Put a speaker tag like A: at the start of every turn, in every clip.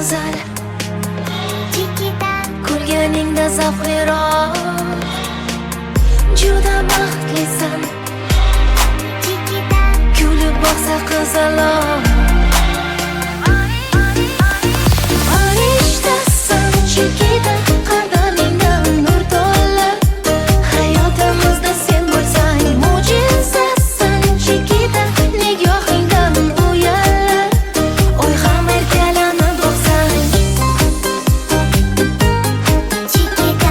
A: go'zal, ko'rganingda zavqliroq, juda baxtlisan, kulib boqsa qizaloq. Farishtasan Chikita, qadamingdan nur to'lar, hayotimizda sen bo'lsang mo'jizasan Chikita, nigohingdan uyallar, oy ham erkalanib boqsang Chikita,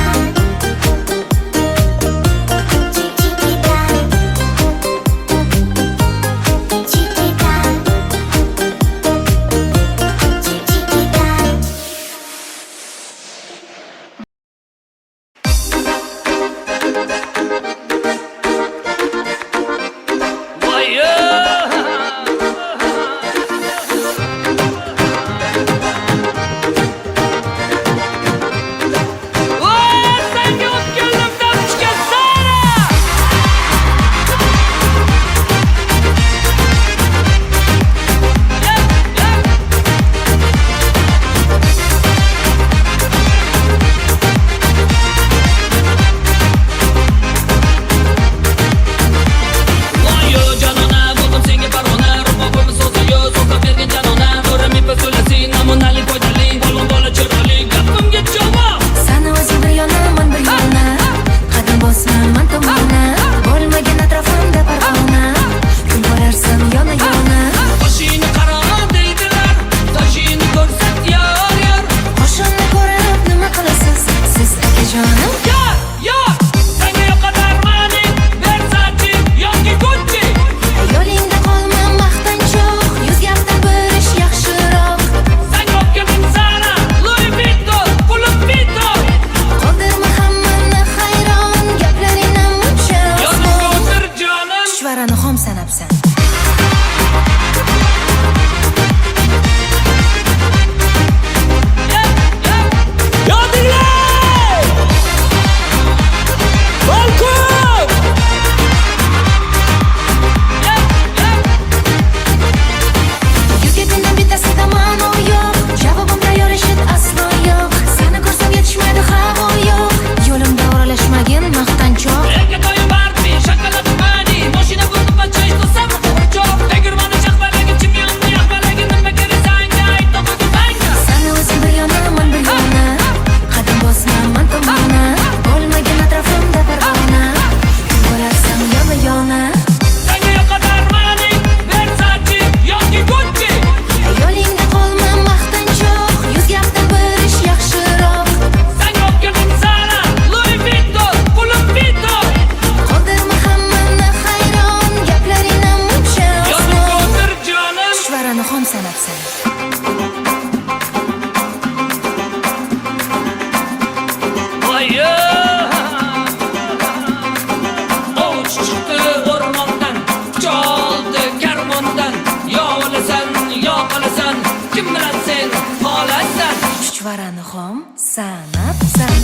A: chuchvarani xom sanabsan.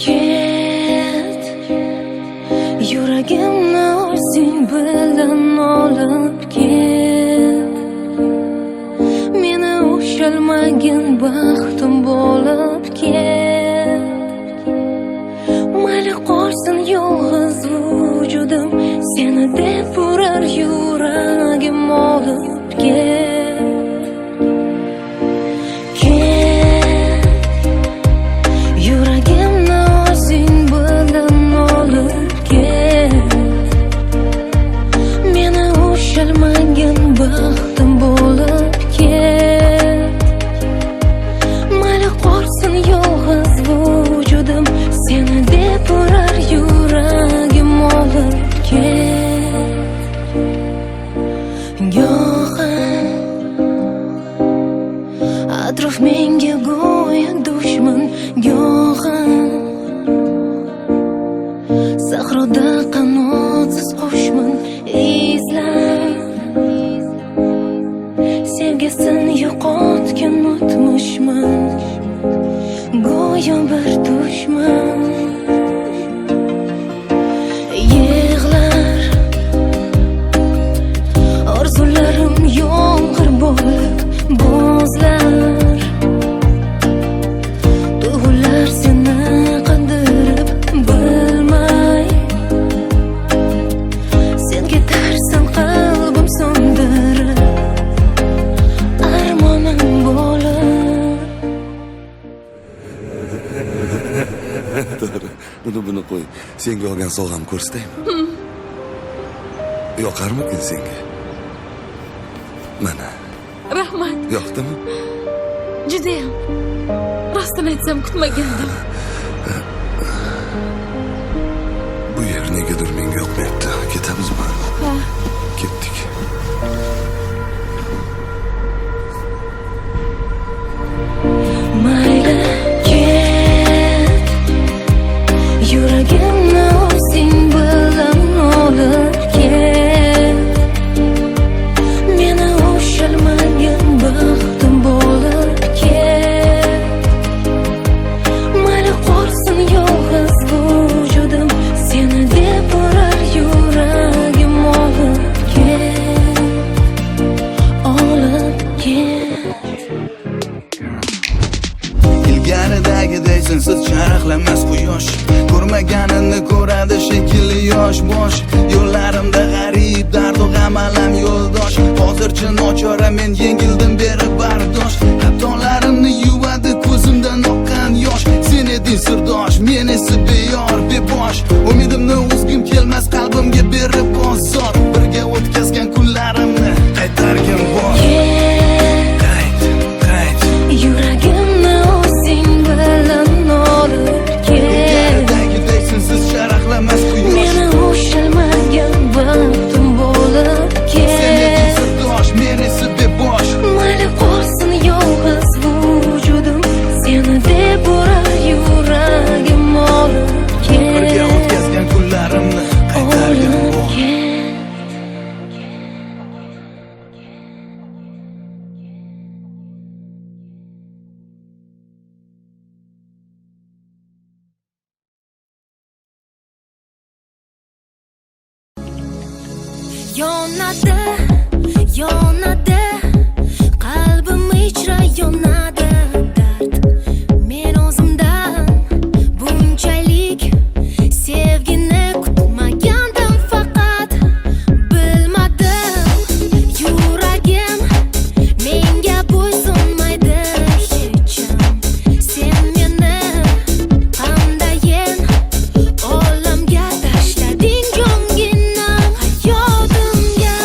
A: Ket, yuragimni o'zing bilan olib ket, meni ushalmagin baxtim bo'lib ket, mayli qolsin yolg'iz vujudim, seni deb urar yuragim olib ket. Baxtim bo'lib ket, mayli qolsin yolg'iz vujudim, seni deb urar yuragim olib ket. Go'yo atrof menga go'yo dushman, go'yo doim bir dushman yig'lar orzularim yomg'ir bo'lib bo'zlar tuyg'ular seni qandirib bilmay sen ketarsan qalbim so'ndirib armonim bo'lib.
B: To'g'ri, buni qo'y. Senga olgan sovg'amni ko'rsataymi? Yoqarmikin senga? Mana.
C: Rahmat.
B: Yoqdimi?
C: Judayam. Rostini aytsam kutmagandim.
B: Bu yer negadir menga yoqmayapti. Ketamizmi?
C: Ha.
B: Ketdik.
A: Mayli ket, yuragimni o'zing bilan olib ket. Meni ushalmagan baxtim bo'lib ket. Mayli qolsin yolg'iz vujudim, seni deb urar yuragim olib ket, olib ket.
D: Ilgaridagiday sensiz charaqlamas quyosh, ko'rmaganini ko'radi shekilli yosh bosh. Yo'llarimda g'arib dardu g'am alam yo'ldosh. Hozircha nochora men yengildim berib bardosh. Xatolarimni yuvadi ko'zimdan oqqan yosh. Sen eding sirdosh, men esa beyor bebosh. Umidimni uzgim kelmas qalbimga berib bozor. Birga o'tkazgan kunlarimni qaytargin bor. Qayt.
A: Yuragimni o'zing bilan olib ket.
D: Ilgaridagiday sensiz charaqlamas quyosh.
A: Meni ushalmagan baxtim bo'lib
D: Sen eding
A: ket.
D: sirdosh, men esa bebosh.
A: Mayli qolsin yolg'iz vujudim, seni deb urar yuragim olib
D: Birga
A: ket,
D: o'tkazgan kunlarimni qaytargin
A: olib
D: bor.
A: ket. Yonadi, qalbim ichra yonadi dard. Men o'zimdan bunchalik sevgini kutmagandim, faqat bilmadim. Yuragim menga bo'ysunmaydi hecham. Sen meni qandayin olamga tashlading jo'ngina. Hayotimga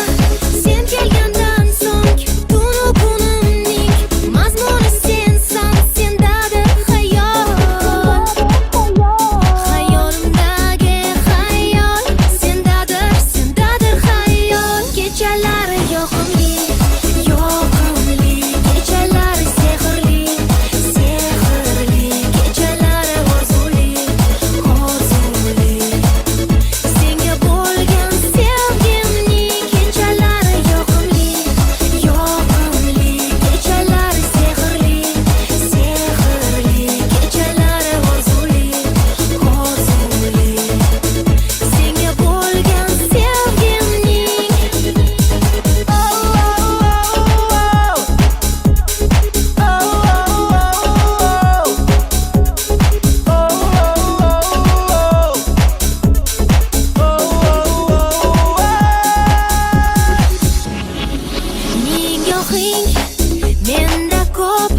A: sen kelgandan so'ng tunu kunimning mazmuni sensan, sendadir xayol. Hayolimdagi xayol sendadir xayol. Kechalari yoqimli, kechalari sehrli, kechalari orzuli. Senga bo'lgan sevgimning kechalari yoqimli, kechalari sehrli, kechalari orzuli. Senga bo'lgan nigohing menda ko'p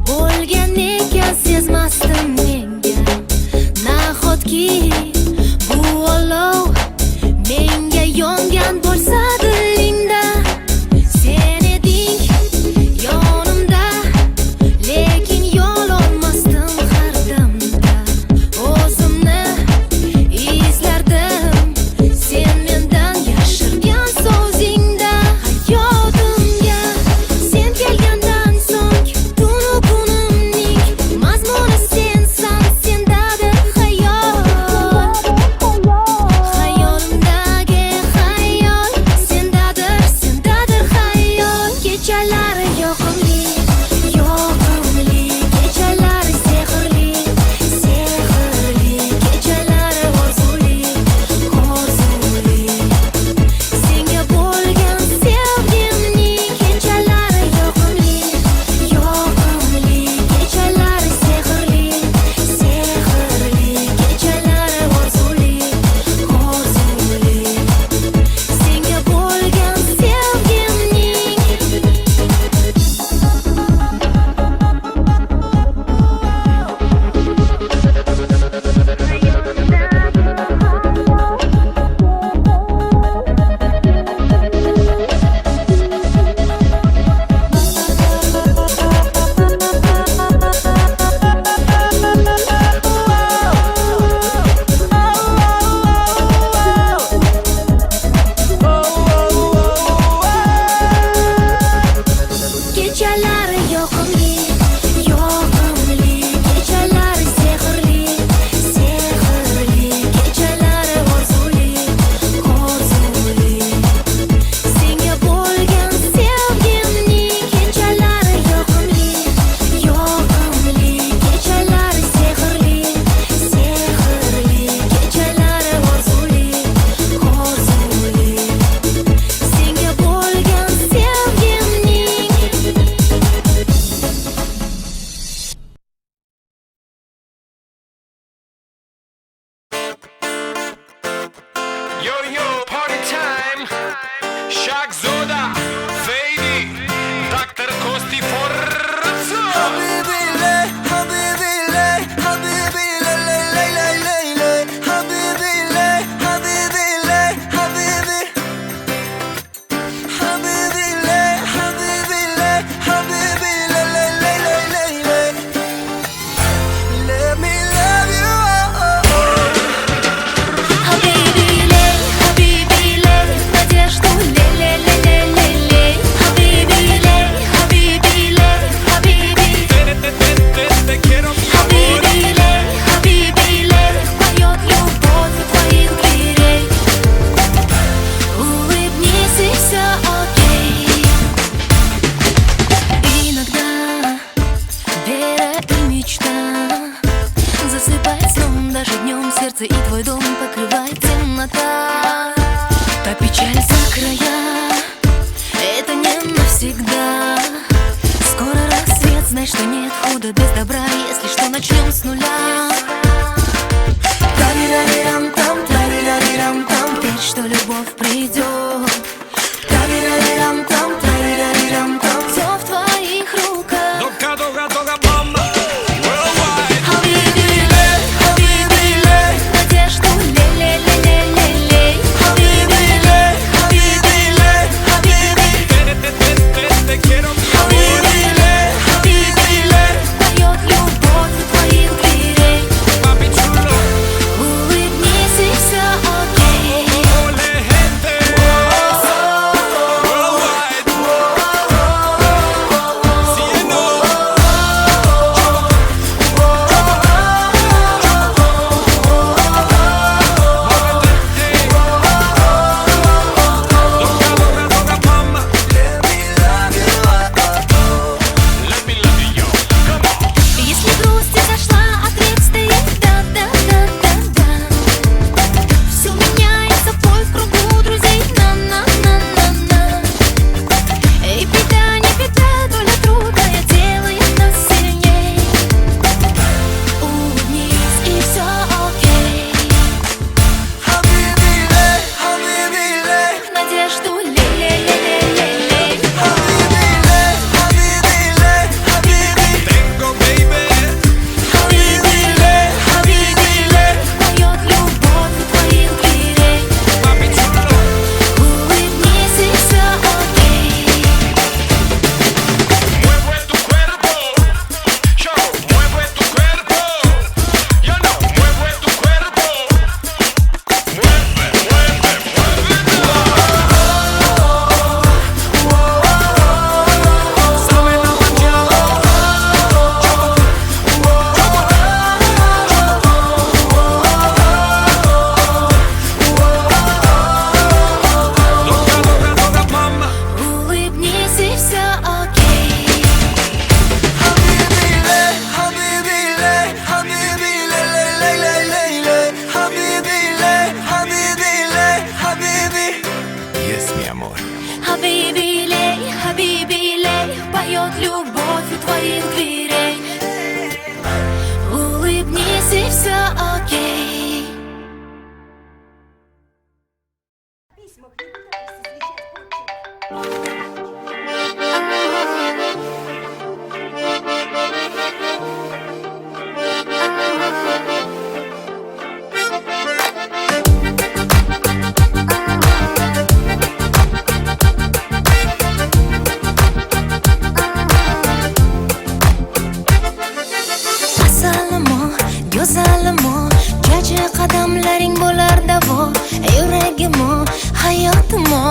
A: bo'lgan ekan, sezmasdim menga. Nahotki bu olov menga yongan bo'lsa dilingda. Sen eding yonimda, lekin yo'l olmasdim har damda. O'zimni izlardim sen mendan yashirgan so'zingda. Hayotimga sen kelgandan so'ng tunu kunimning mazmuni sensan, sendadir xayol. Hayolimdagi xayol
E: Yo, party time. Shaq Zoda, Fady, Dr. Kosti Forza.
D: Habibi lay, habibi lay, habibi lay, lay, lay, lay, lay, lay. Habibi lay, habibi lay, habibi. Habibi lay, habibi lay, habibi lay, lay, lay, lay, lay, lay. Let me love you.
A: Habibi lay, надежду лей. Habibi lay, habibi.
E: Te quiero, mi amor.
A: Habibi lay, поет любовь у твоих дверей. Улыбнись и все окей. Иногда вера и мечта засыпает сном, даже днем сердце и твой дом покрывает темнота. Та печаль за края, это не навсегда. Скоро рассвет, знай, что нет худа без добра. Если что, начнем с нуля. Тарирарирам-там, тарирарирам-там, верь, что любовь придет. Тарирарирам-там, тарирарирам-там, все в твоих руках.
E: Дога, мама. Worldwide.
A: Habibi lay, надежду лей. Habibi lay, habibi.
E: Te quiero, mi amor.
A: Habibi lay, поет любовь у твоих дверей.
E: Papi chulo.
A: Улыбнись и все окей.
E: Ole, gente. Worldwide. Cielo. Dога, mama. Let me love you, yo. Come on.
A: Если грусть изошла, ответ стоит да. Все меняется в бой в кругу друзей. На. Эй, беда, не беда, доля трудная делает нас сильней. Улыбнись и все окей.
D: Habibi lay, habibi lay.
A: Надежду лей.
D: Habibi lay, habibi lay, habibi.
E: Tengo, baby.
A: Habibi lay, поет любовь у твоих дверей.
E: Papi chulo.
A: Улыбнись и все окей.
E: Mueve tu cuerpo. Yo, mueve tu cuerpo. Yo no, mueve tu cuerpo. Mueve. Sabe la mañana. Dога, mama.
A: Улыбнись и все окей.
D: Habibi lay, habibi lay, habibi lay, lay, lay, lay, lay. Habibi lay, habibi. Yes, mi amor.
A: Habibi lay, поет любовь у твоих дверей. Улыбнись и все окей. Assalomu, go'zalimo, jaji qadamlaring bo'lar davo. Yuragimo, hayotimo.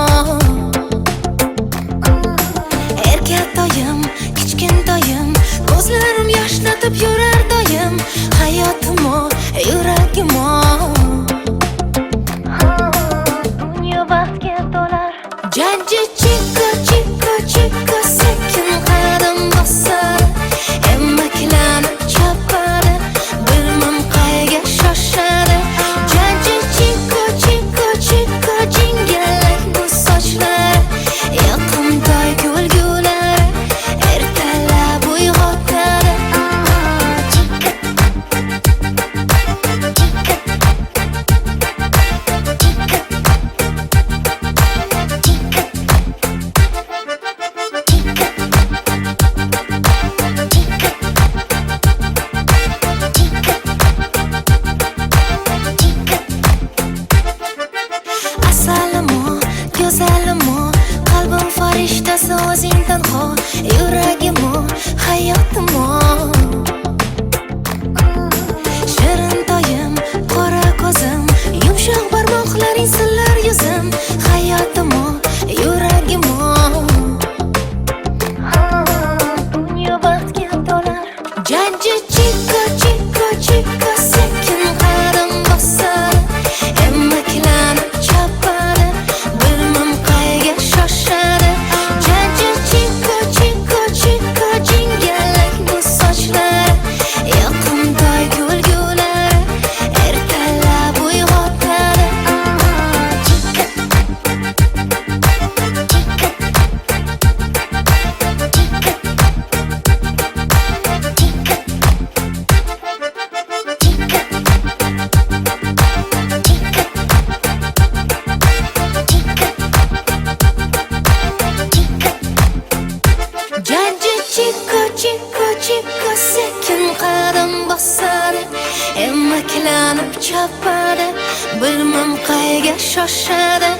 A: topadi, bilmam qayga shoshadi.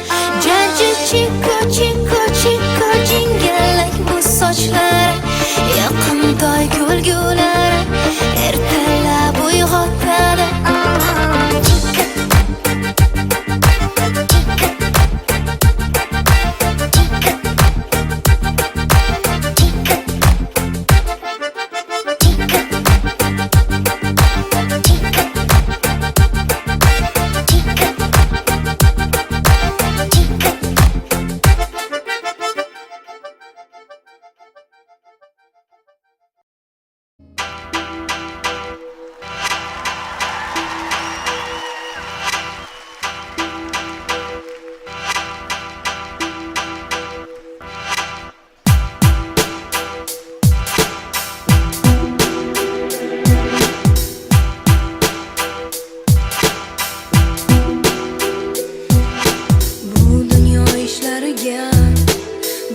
A: Janji chiko chiko chiko jingalak bu sochlari, yaqin toy kulgulari ertalab uyg'otadi.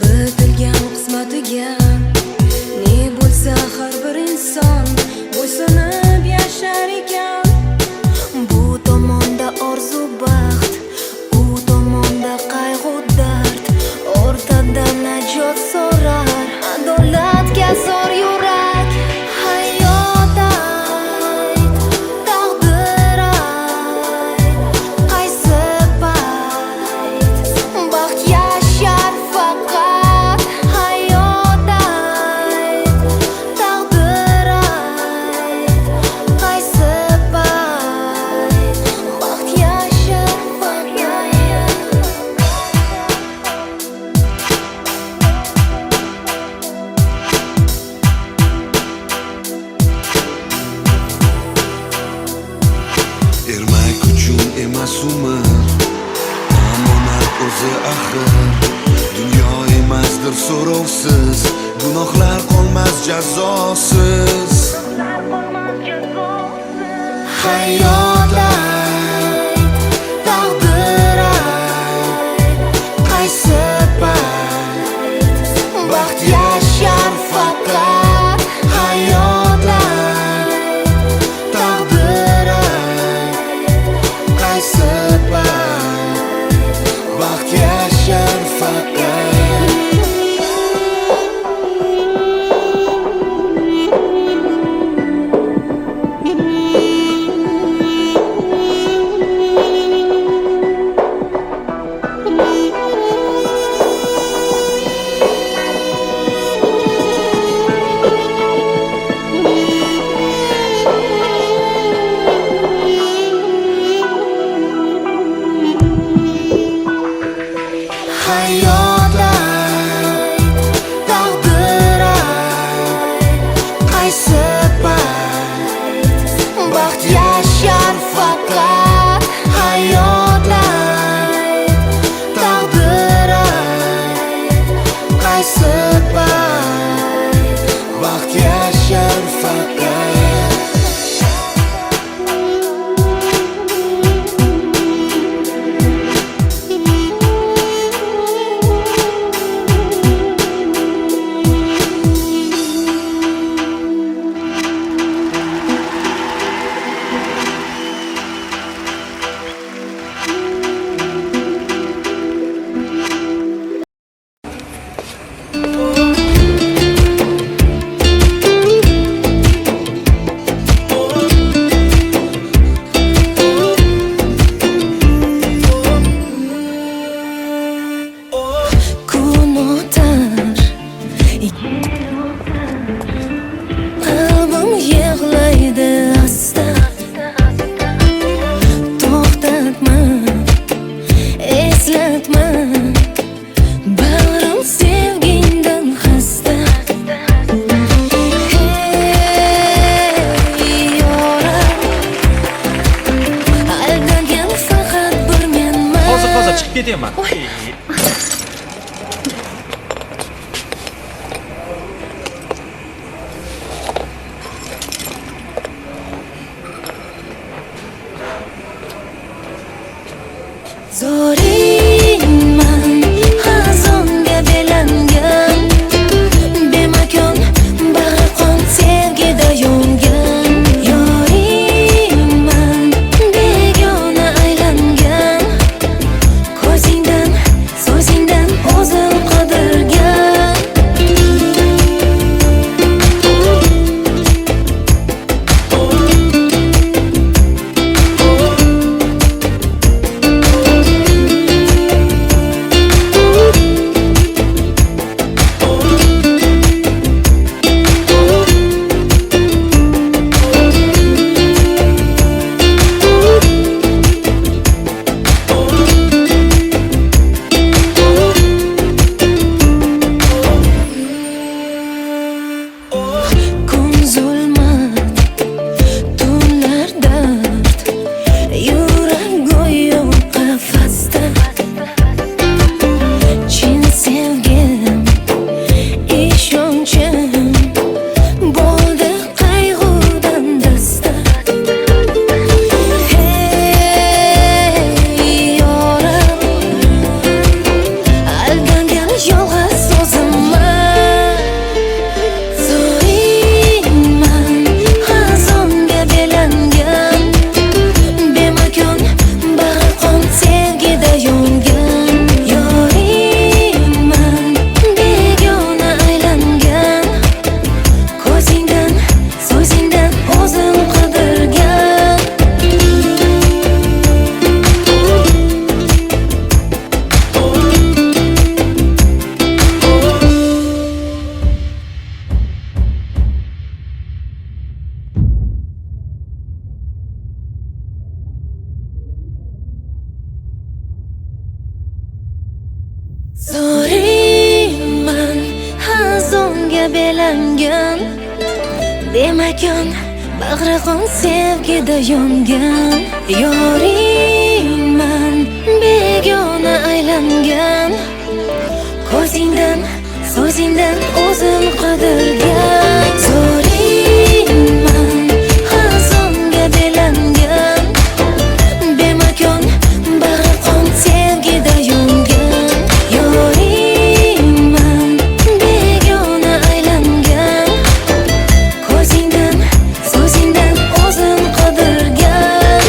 A: Bitilgan qismatiga ne bo'lsa har bir inson bo'ysunib yashar ekan. Bu tomonda orzu baxt, u tomonda qayg'u dard, o'rtada najot so'rar adolatga zor yurak. Hayot ayt, taqdir ayt, qaysi payt baxt yashar faqat. Hayot ayt, taqdir ayt, qaysi payt baxt yashar faqat.
B: Ermak uchun emas umr, omonat o'zi axir. Dunyo emasdir so'rovsiz, gunohlar qolmas jazosiz.
A: Hayot ayt, taqdir ayt, qaysi payt baxt yashar faqat. Hayot ayt, taqdir ayt, qaysi payt baxt yashar faqat. Hayot ayt, taqdir ayt, qaysi payt baxt yashar faqat. Hayot ayt, taqdir ayt, qaysi payt baxt yashar faqat. Kun o'tar, qalbim yig'laydi asta. To'xtatma, eslatma, bag'rim sevgingdan xasta. Hey yoram, aldangan faqat bir menman.
F: Hozir chiqib ketaman.
A: Zoringman, xazonga belangan, bemakon bag'ri qon sevgida yongan. Yoringman, Zoriyman hazonga belangan Demakon bag'riqon sevgida yongan Yoringman begona aylangan Ko'zingdan, so'zingdan o'zim qidirgan Zoriyman hazonga belangan Bemakon bag'riqon sevgida yongan Yoringman begona aylangan Ko'zingdan, so'zingdan o'zim qidirgan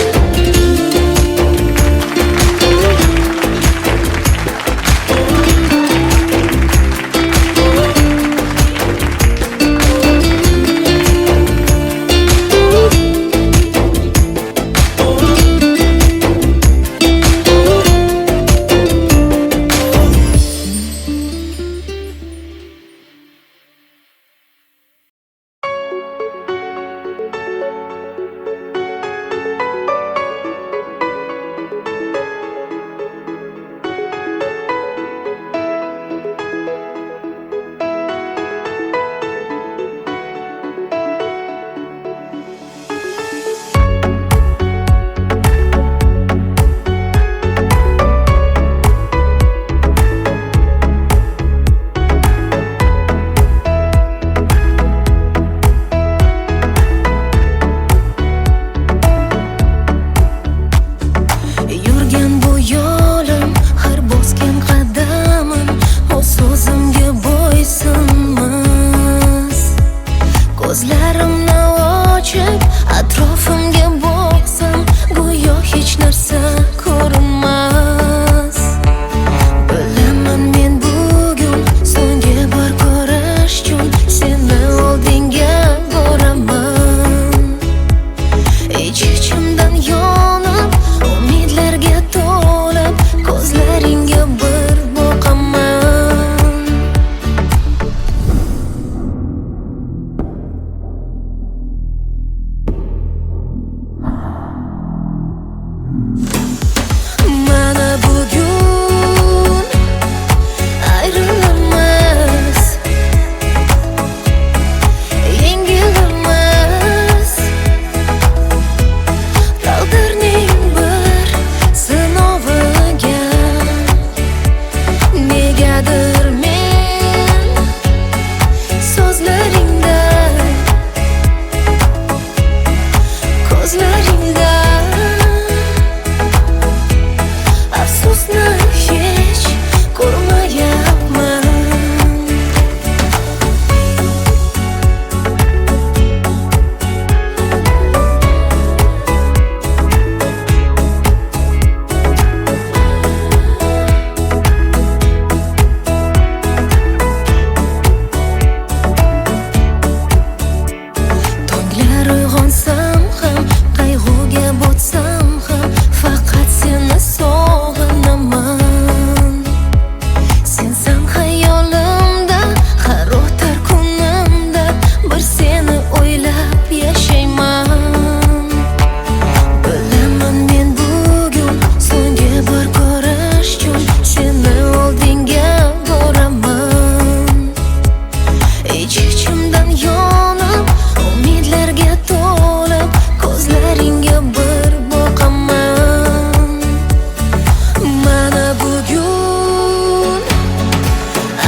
A: Yurgan bu yo'lim, har bosgan qadamim o'z so'zimga bo'ysunmas Ko'zlarimni ochib atrofimga boqsam go'yo hech narsa ko'rinmas Bilaman men bugun so'nggi bor ko'rish uchun seni oldinga boraman Ich-ichimdan yonib umidlarga to'lib ko'zlaringga bir boqaman Mana bugun ayrilamiz Yengilamiz Taqdirning bir sinoviga Negadir men so'zlaringda Ko'zlaringda Afsusni hech ko'rmayapman Tonglar uyg'onsam ham, qayg'uga botsam ham Faqat seni sog'inaman Sensan xayolimda, har o'tar kunimda Bir seni o'ylab yashayman Bilaman men bugun so'nggi bor ko'rish uchun seni oldinga boraman Ich-ichimdan yonib umidlarga to'lib ko'zlaringga bir boqaman Mana bugun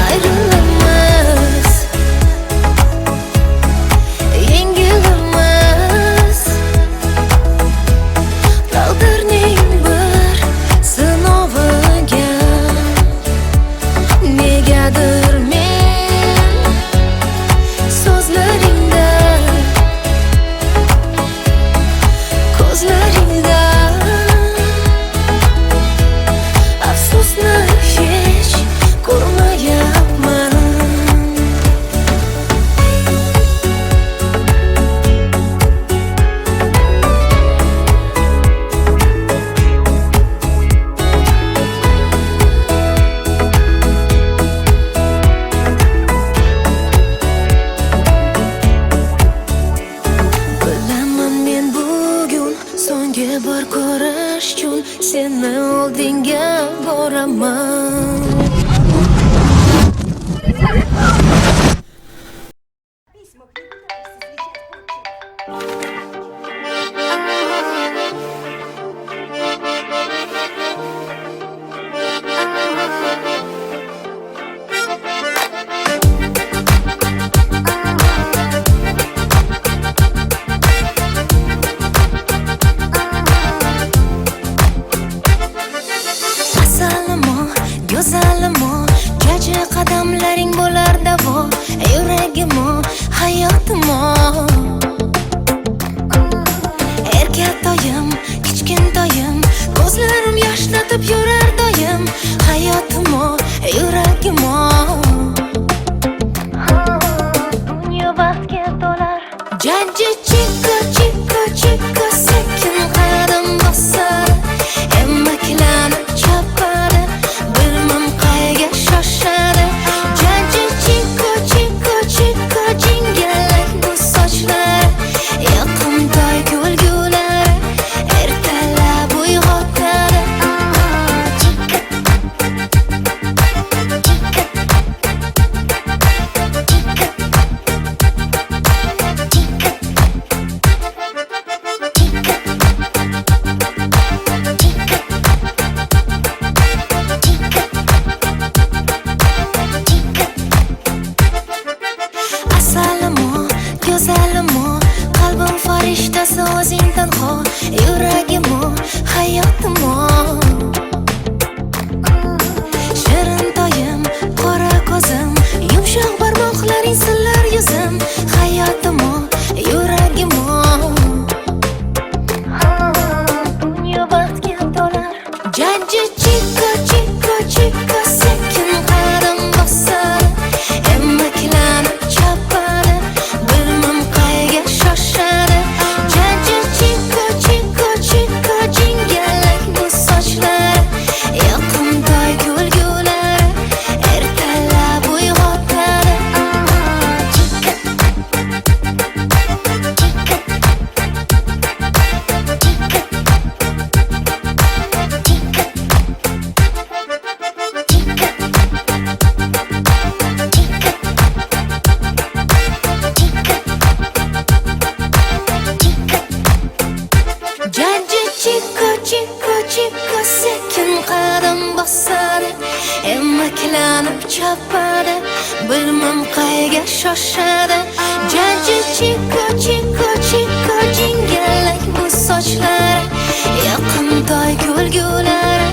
A: ayrilamiz Yengilamiz Taqdirning bir sinoviga Negadir men so'zlaringda Ko'zlaringda Afsusni hech ko'rmayapman Bilaman men bugun so'nggi bor ko'rish uchun seni oldinga boraman Asalimo, go'zalimo, jaji qadamlaring bo'lar davo. Yuragimo, hayotimo. Erkatoyim, kichkintoyim, ko'zlarim yoshlatib yurar doim. Hayotimo, yuragimo. Dunyo baxtga to'lar. Jaji chiko, chiko, chiko, sekin qadam bosar. Emaklanib chopadi, bilmam qayga shoshadi. Jaji chiko, chiko, chiko, jingalak bu sochlar. Yoqimtoy kulgulari, ertalab uyg'otadi. Asalimo, go'zalimo, qalbim farishtasi o'zing tanho. Yuragimo, hayotimo. Shirin toyim, qora ko'zim, yumshoq barmoqlaring sillar yuzim. Hayotimo, yuragimo. Dunyo baxtga to'lar. Jaji chiko, chiko, chiko, sekin qadam bosar. Emaklanib chopadi, bilmam qayga shoshadi. Jaji chiko, chiko, chiko, jingalak bu sochlar. Yoqimtoy kulgulari, ertalab uyg'otadi. Jaji chiko, chiko, chiko, sekin qadam bosadi. Emaklanib chopadi, bilmam qayga shoshadi. Jaji chiko, chiko, chiko, jingalak bu sochlar. Yoqimtoy kulgulari,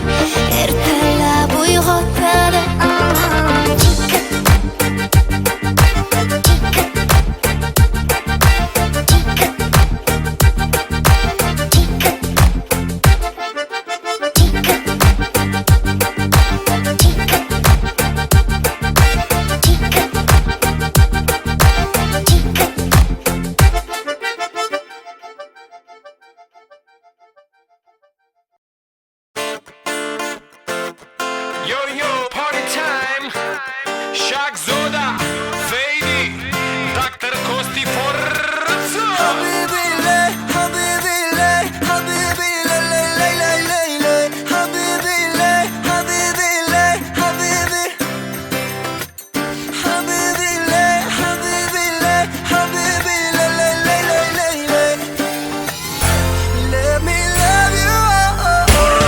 A: ertalab uyg'otadi.
E: Yo yo, party time. Shaq Zoda, Fady, Dr. Kosti Forza.
D: Habibile, habibile, habibile, lay, lay, lay, lay, lay. Habibile, habibile, habibi. Habibile, habibile, habibile, lay, lay, lay, lay, lay. Let me love you, oh, oh, oh.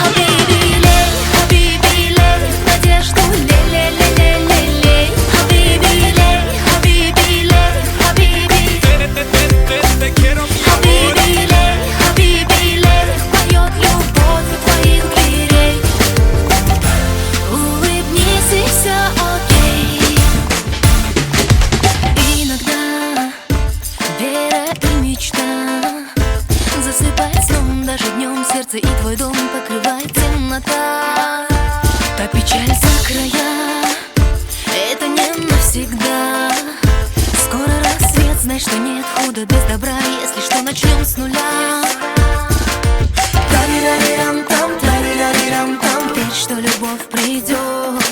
A: Habibile, habibile, надежду ле-ле-ле-ле-ле-ле. Habibile, habibile, habibi.
E: Te quiero, mi amor.
A: Habibile, habibile, поет любовь у твоих дверей. Улыбнись и все окей. Иногда вера и мечта засыпает сном, даже днем сердце и твой дом покрывает темнота. Та печаль за края, это не навсегда. Скоро рассвет, знай, что нет худа без добра. Если что, начнем с нуля. Тарирарирам-там, тарирарирам-там, верь, что любовь придет.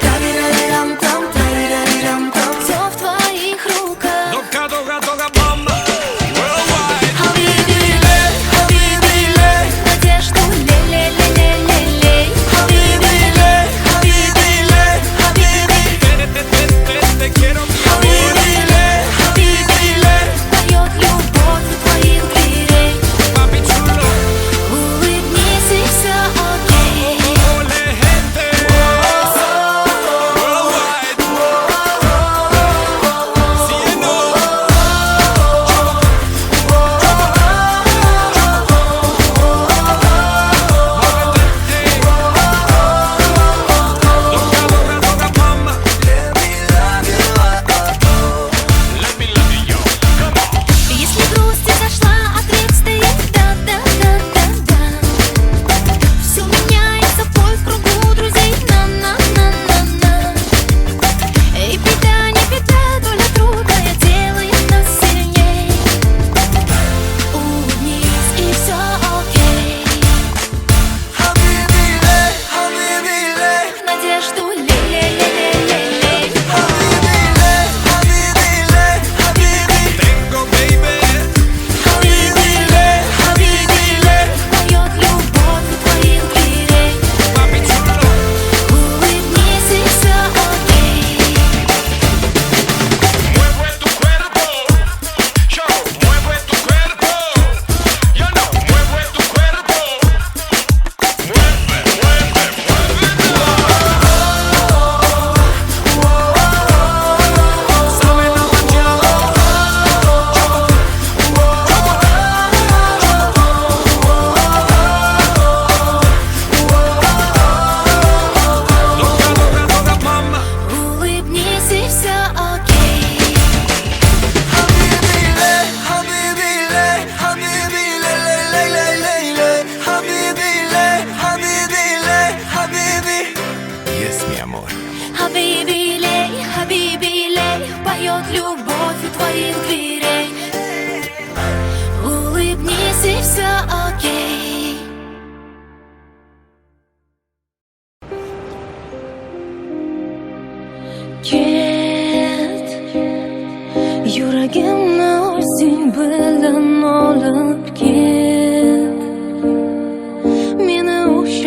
A: Тарирарирам-там, тарирарирам-там, все в твоих руках.
E: Дога, дога, дога, мама. Worldwide.
A: Habibile, habibile, надежду ле-ле-ле-ле-ле-ле. Habibile, habibile,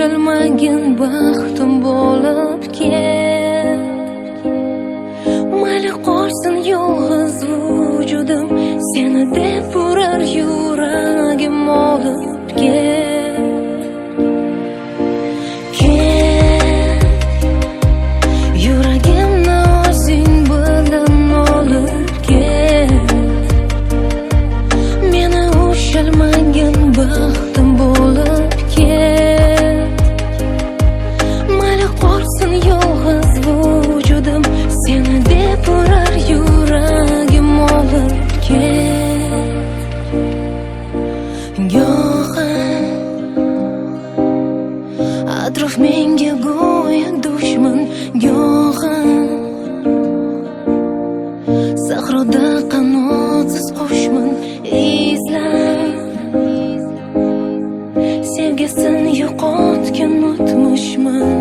A: ushalmagin baxtim bo'lib ket. Mayli qolsin yolg'iz vujudim, seni deb urar yuragim olib ket. Yuragimni o'zing bilan olib ket. Meni ushalmagin baxtim bo'lib ket. Mayli qolsin yolg'iz vujudim, seni deb urar yuragim olib ket. Go'yo atrof menga go'yo dushman, go'yo sahroda qanotsiz qushman, izlab sevgisini yo'qotgan o'tmishman,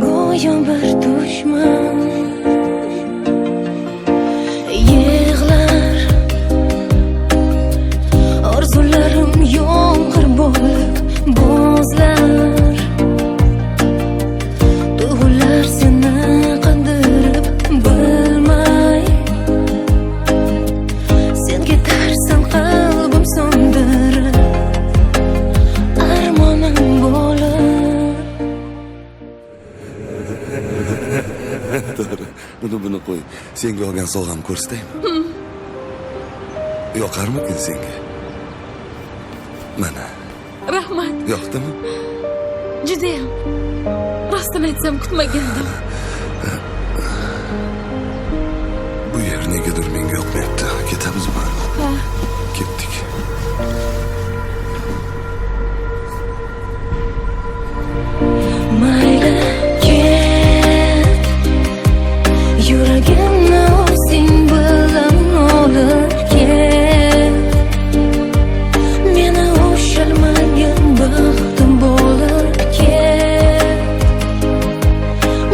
A: go'yo bir dushman. Yig'lar orzularim yomg'ir bo'lib bo'zlar, tuyg'ular seni qandirib bilmay, sen ketarsan qalbim so'ndirib, armonim bo'lib.
B: To'g'ri, buni qo'y. Senga olgan sovg'am ko'rsataymi? Yoqarmikin senga? Mana,
C: Rahmat.
B: yoqdimi?
C: Judayam. Rostini aytsam kutmagandim.
B: Bu yer negadir menga yoqmayapti. Ketamizmi?
C: Ha,
B: Ketdik.
A: Mayli ket, yuragimni o'zing bilan olib ket. Meni ushalmagin baxtim bo'lib ket.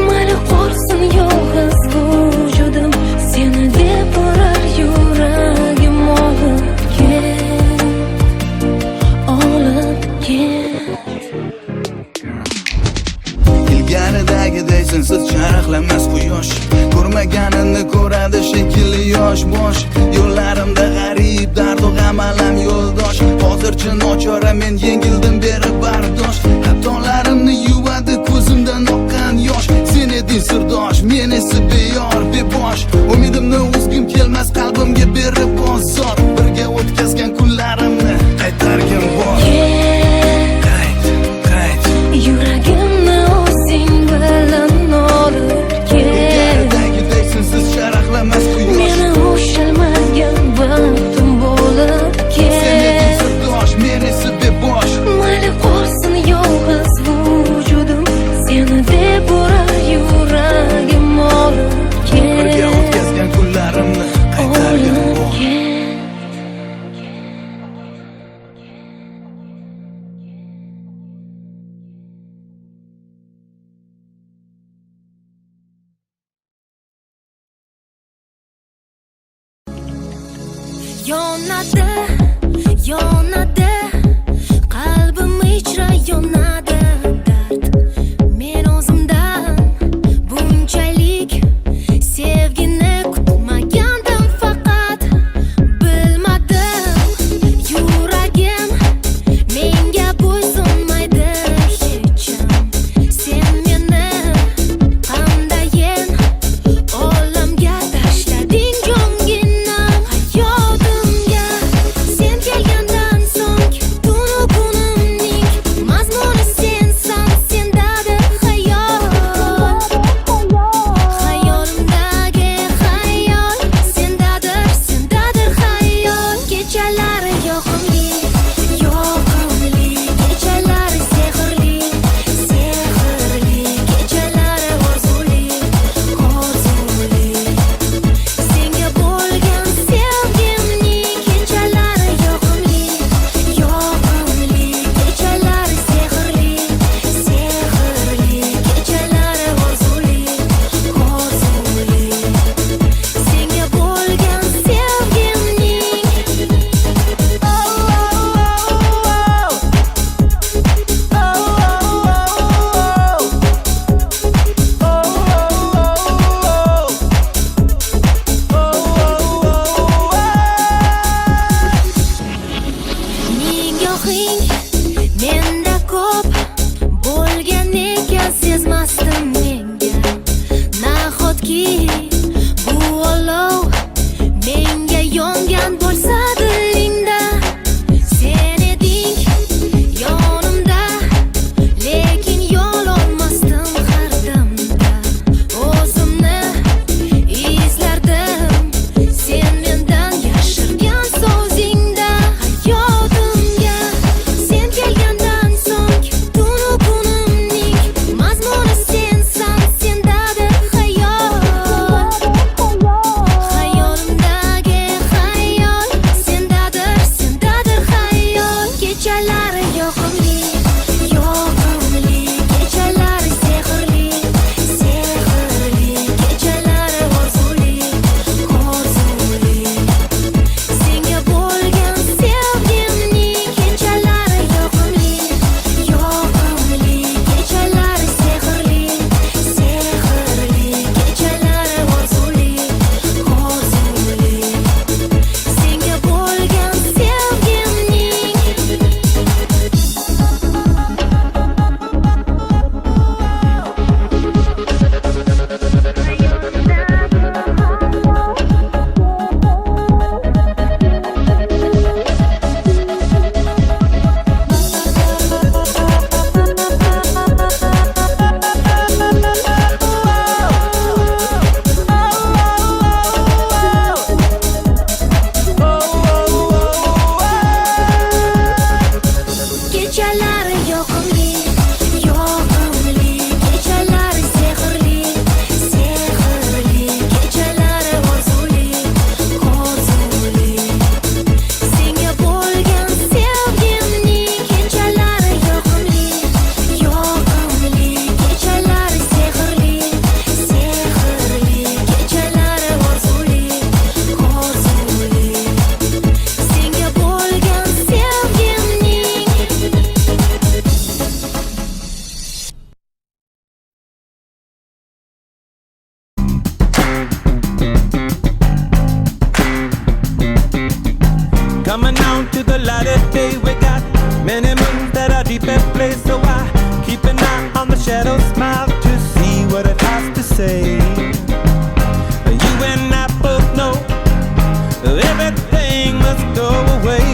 A: Mayli qolsin yolg'iz vujudim, seni deb urar yuragim olib ket. Olib ket.
D: Ilgaridagiday sensiz charaqlamas quyosh, ko'rmaganini ko'radi shekilli yosh bosh. Yo'llarimda g'arib dardu g'am alam yo'ldosh. Hozircha nochora men yengildim berib bardosh. Xatolarimni yuvadi ko'zimdan oqqan yosh. Sen eding sirdosh, men esa beyor bebosh. Umidimni uzgim kelmas qalbimga berib bozor. Birga o'tkazgan kunlarimni qaytargin bor. Qayt.
A: Yuragimni o'zing bilan olib ket.
D: Ilgaridagiday sensiz charaqlamas quyosh.
A: Meni ushalmagan baxtim bo'lib
D: Sen eding
A: ket.
D: sirdosh, men esa bebosh.
A: Mayli qolsin yolg'iz vujudim, seni deb urar yuragim olib
D: Birga
A: ket.
D: o'tkazgan kunlarimni qaytargin
A: Olib
D: bor.
A: ket. Yonadi, yonadi, qalbim ichra yonadi dard. Men o'zimdan bunchalik sevgini kutmagandim, faqat bilmadim. Yuragim menga bo'ysunmaydi hecham. Sen meni qandayin olamga tashlading, jonginam hayotimga. Sen kelgandan so'ng kechalari yoqimli, yoqimli, kechalari sehrli, sehrli, kechalari orzuli, orzuli. Senga bo'lgan sevgimning kechalari yoqimli, yoqimli, kechalari sehrli, sehrli, kechalari orzuli, orzuli. Senga bo'lgan sevgimning
F: Coming out to the light of day, we got many moons that are deep at play. So I keep an eye on the shadow, smile to see what it has to say. You and I both know everything must go away.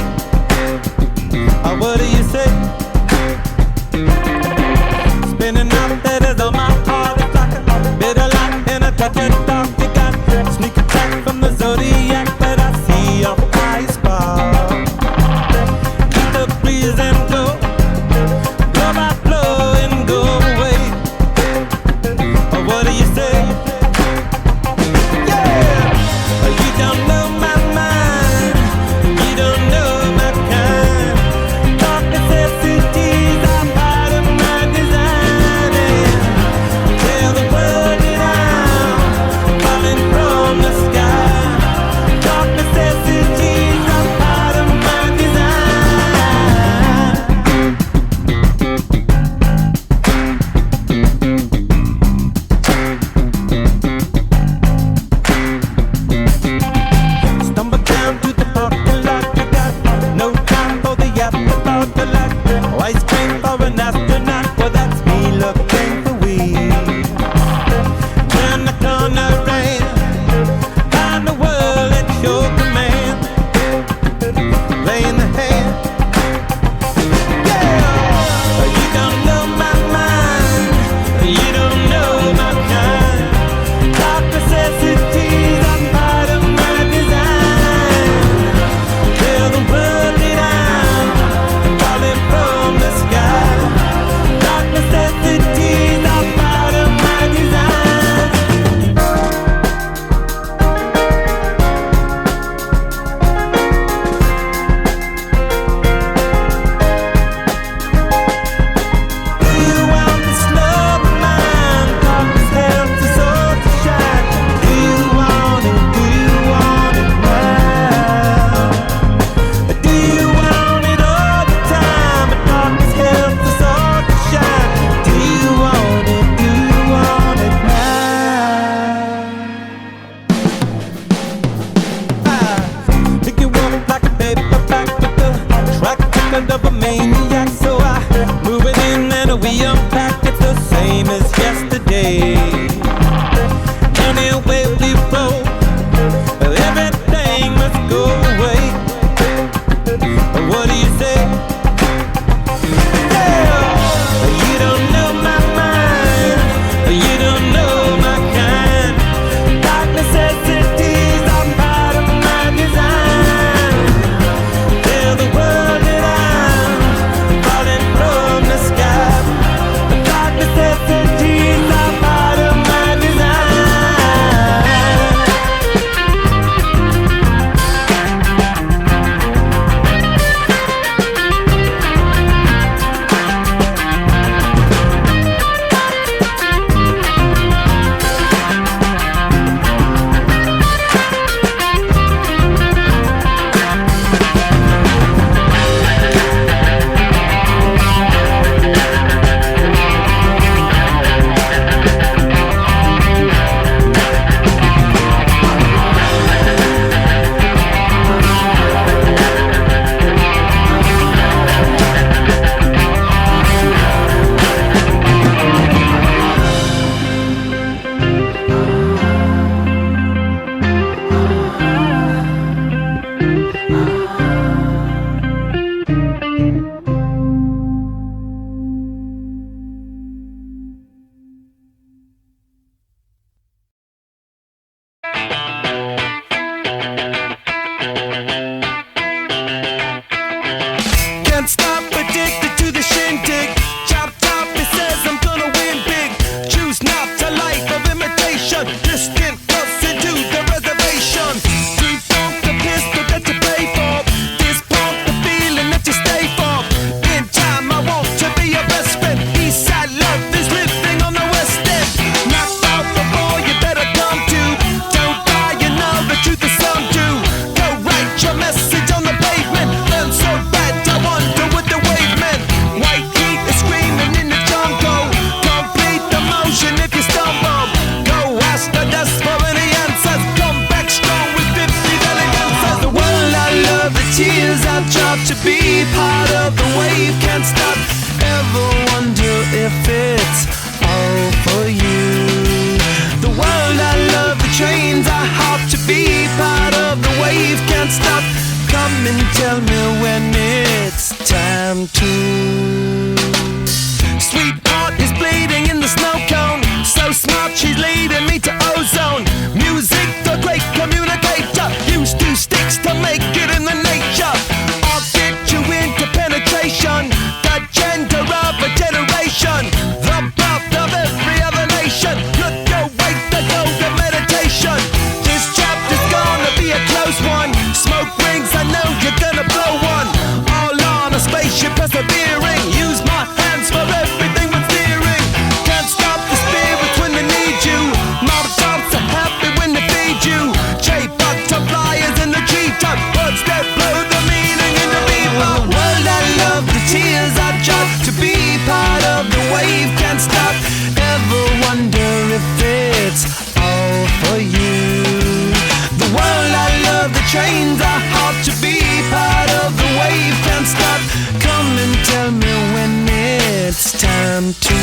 F: What do you say? Spinning out letters on my heart, it's like a bitter light and a touch of dark. You got sneak attack from the zodiac, but I see your eyes fall. Keep the breeze and go. Blow by stop. Ever wonder if it's all for you? The world I love, the trains I hop to be part of the wave can't stop. Come and tell me when it's time to. Sweetheart is bleeding in the snow cone. So smart, she's leading me to ozone. Music, the great communicator. Use two sticks to make it in the nature. I'll get you into penetration. The gender of a generation. The birth of every other nation. Look your way to go to meditation. This chapter's gonna be a close one. Smoke rings, I know you're gonna blow one. All on a spaceship persevering. Use my hands for everything but steering. Can't stop the spirits when they need you. Mountaintops are happy when they feed you. J-butterflies in the G-top. Words that blow the meaning in the bebop. World I love, the tears I drop to be part of the wave can't stop. Ever wonder if it's all for you? The world I love, the trains I hop to be part of the wave can't stop. Come and tell me when it's time to.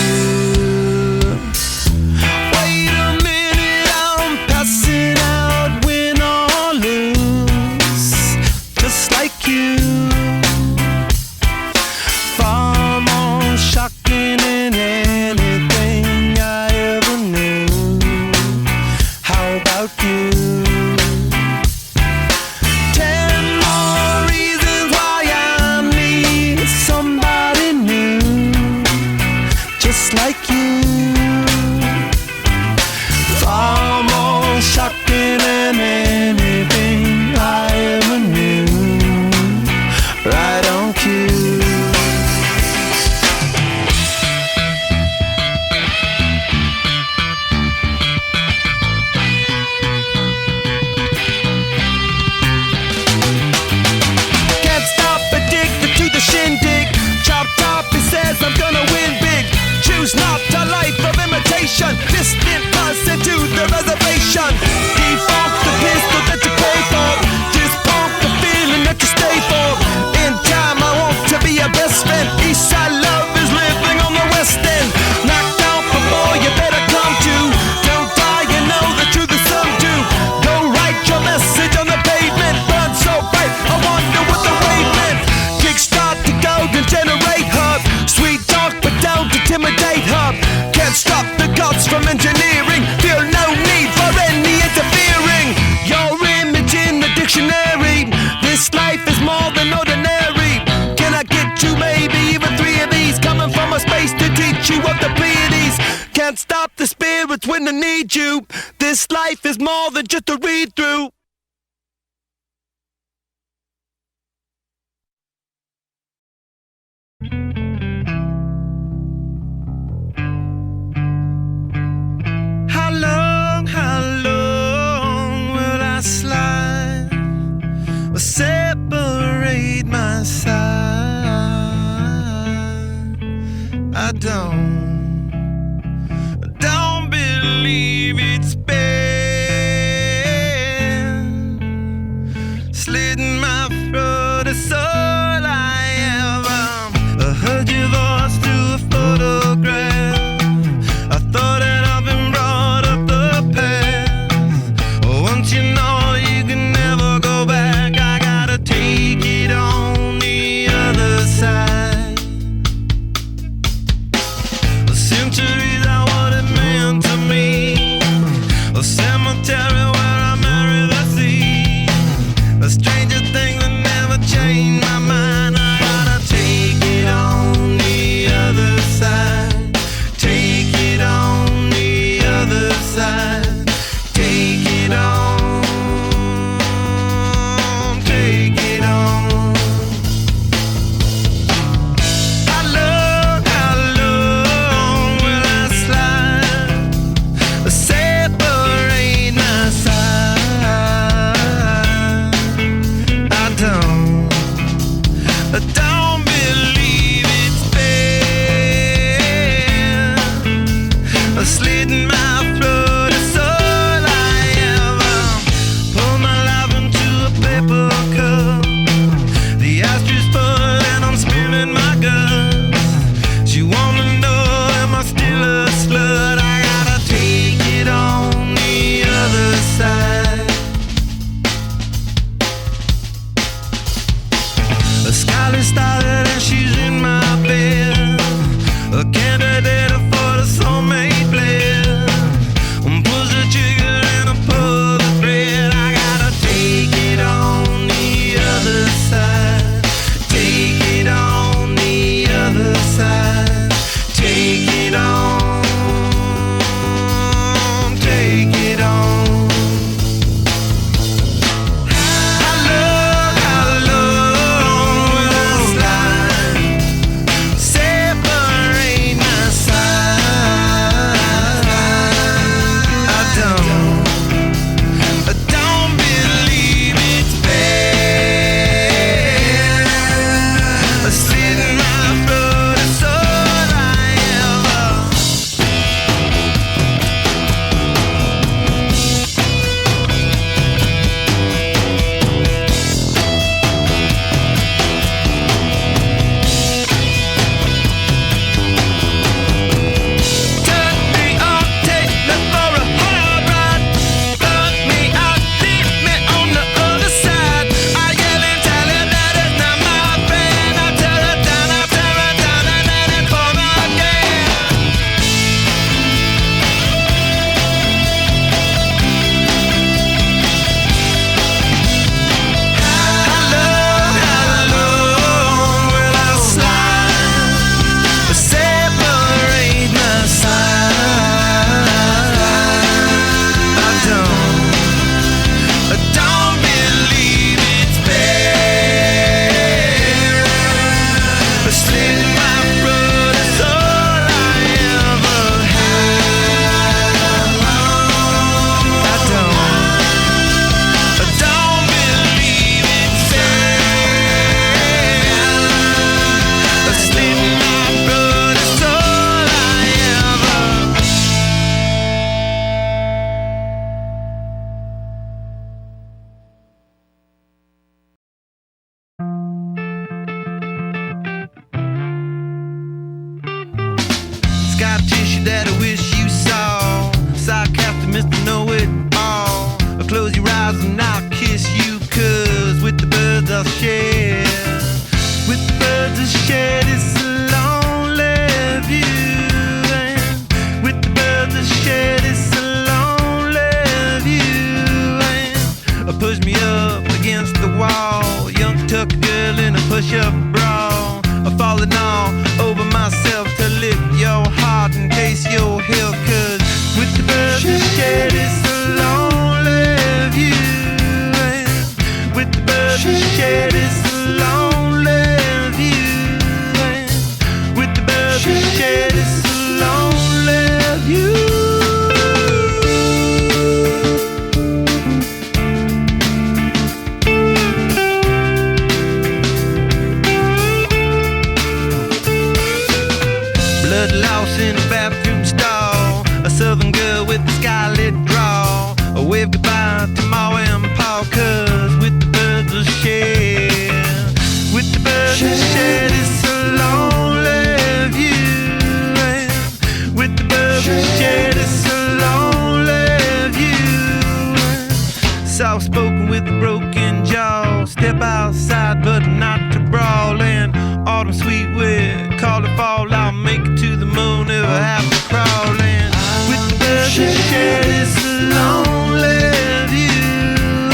F: Wait a minute, I'm passing out, win or lose, just like you. Far more shocking than anything I ever knew. How about you? 10 more reasons why I need somebody new, just like you. Far more shocking than anything I ever knew. Right on cue. Can't stop, addicted to the shindig. Chop top, he says I'm gonna win big. Choose not a life of imitation. Distant person to the reservation. Default the pistol that you pay for. Just pump the feeling that you stay for. In time I want to be your best friend. Eastside love is living on the west end. Knocked out before you better come to. Don't die, you know the truth is some do. Go write your message on the pavement. Burn so bright, I wonder what the wave meant. Kickstart the golden generate hub. Sweet talk but don't intimidate hub. Can't stop the gods from engineering. Feel no need for any interfering. Your image in the dictionary. This life is more than ordinary. Can I get you maybe even 3 of these? Coming from a space to teach you of the Pleiades. Can't stop the spirits when they need you. This life is more than just a read through. How long will I slide or separate my side? I don't believe it's been slitting my throat. It's all I ever. I heard your voice through a photograph. I thought that I've been brought up the past. Once you know you can never go back, I gotta take it on the other side. Centuries are what it meant to me. Scar tissue that I wish you saw. Sarcastic Mr. Know-It-All. Close your eyes and I'll kiss you, 'cause with the birds I'll share. With the birds I'll share this lonely view. And with the birds I'll share this lonely view. And push me up against the wall. Young tuck girl in a push-up bra. Falling all over myself to lift your heart and taste your hill. 'Cause with the birds I share this lonely view. And with the birds I share this lonely view. And with the birds I share this lonely view. Blood loss in a bathroom stall. A southern girl with a scarlet draw. A wave goodbye to Ma and Pa, 'cause with the birds I'll share. With the birds I'll share this lonely view. And with the birds I'll share this lonely view. Soft spoken with a broken jaw. Step outside but not to brawl. And autumn sweet wind, call it fall. I'll make it to the moon if I have to crawl. And with the birds I share this lonely view.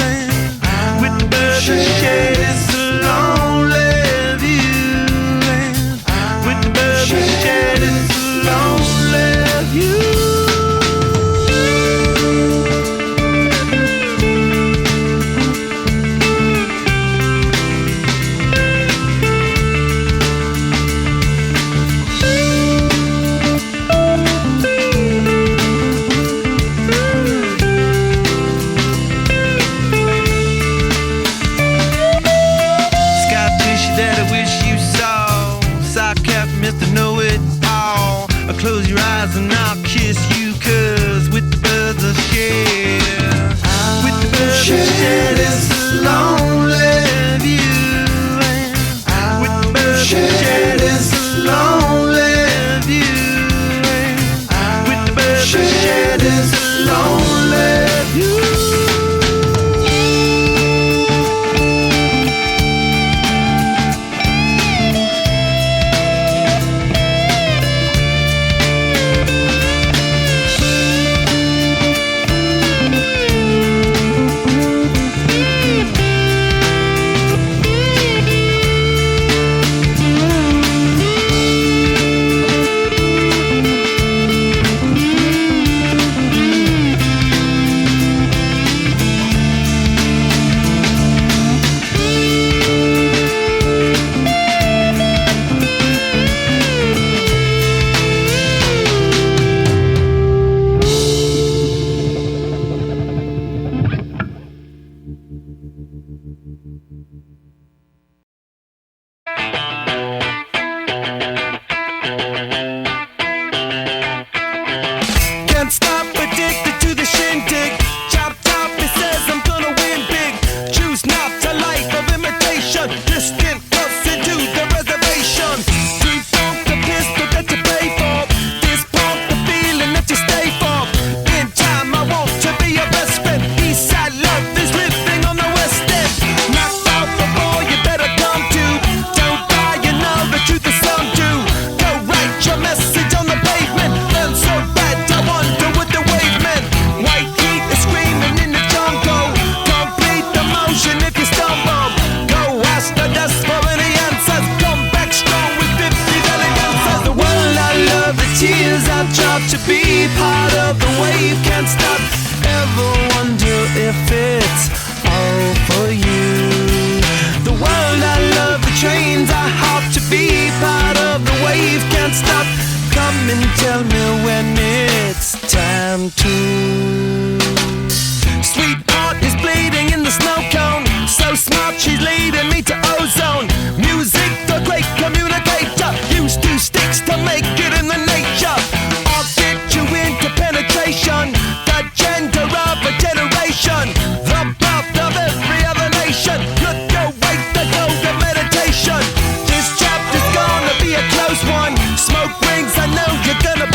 F: And with the birds I share this lonely view. And with the birds I share this lonely view. Mr. Know-It-All. Close your eyes and I'll kiss you, 'cause with the birds I'll share. With the birds I'll share this lonely view. And with the birds I'll share this lonely view. And with the birds I'll share this lonely view. Smoke rings, I know you're gonna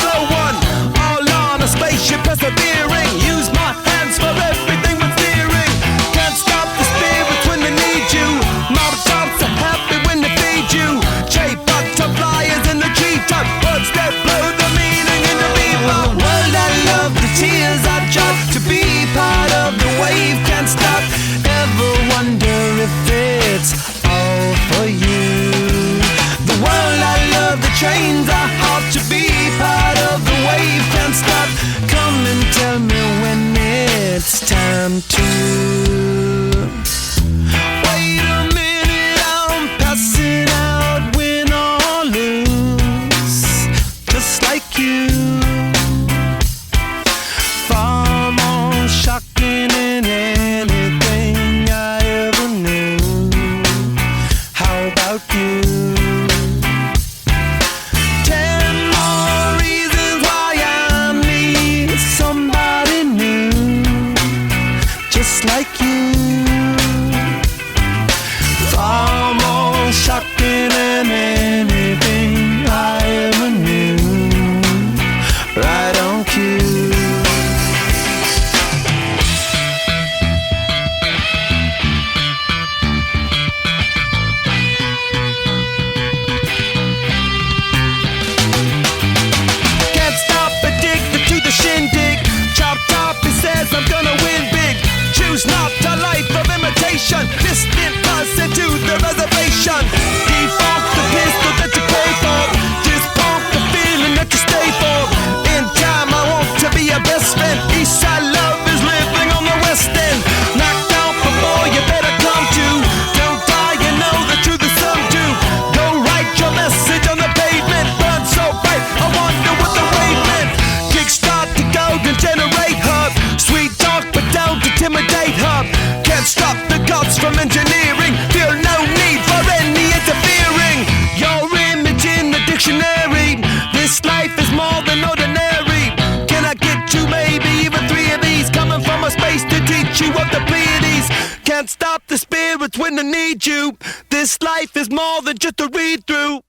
F: you. This life is more than just a read through.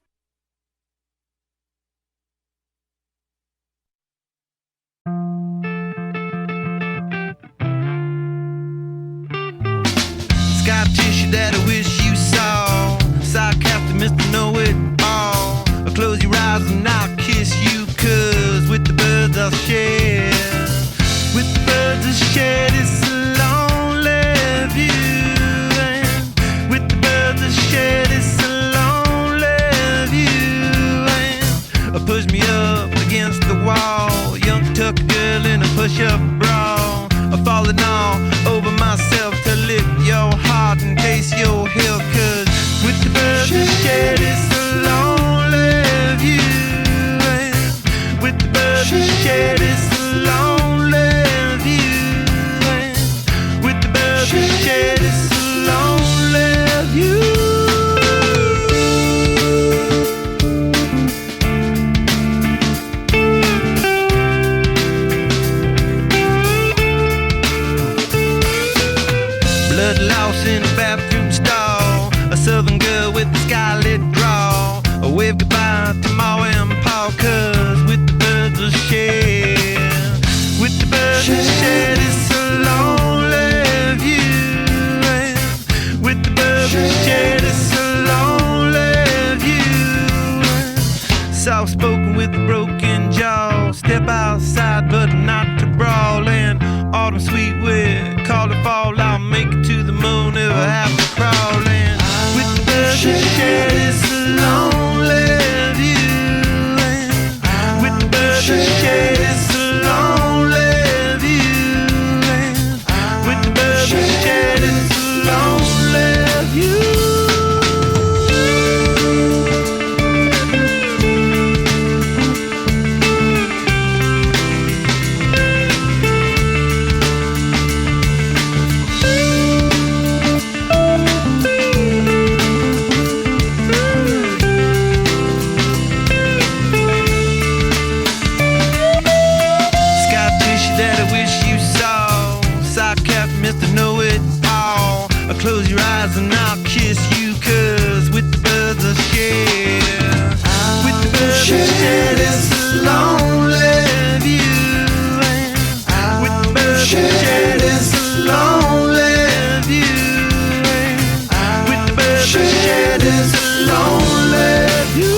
G: Scar tissue that I wish you saw. Sarcastic Mr. Know It All. I'll close your eyes and I'll kiss you, 'cause with the birds I'll share. With the birds I'll share this lonely view. And with the birds I'll share this lonely view. And push me up against the wall. Young tuck girl in a push-up bra. I'm falling all over myself to lift your heart and taste your health. 'Cause with the birds I share this lonely view. And with the birds I share this lonely view. And with the birds I share this lonely view. Blood loss in a bathroom stall. A southern girl with a scarlet draw. A wave goodbye to Ma and Pa, 'cause with the birds I share. With the birds I share this lonely view. And with the birds I share this lonely view. Soft spoken with a broken jaw. Step outside but not to brawl. And autumn sweet with call it fall. I'll make it to the moon if I have to crawl in. With the birds I share this lonely view. And with the birds I share this lonely view. And with the birds I share this lonely view. Scar tissue that I wish you saw. Sarcastic Mr. Know It All. I'll close your eyes and I'll kiss you, 'cause with the birds I share. With the birds I share this lonely view. And with the birds I share this lonely view. And with the birds I share this lonely view.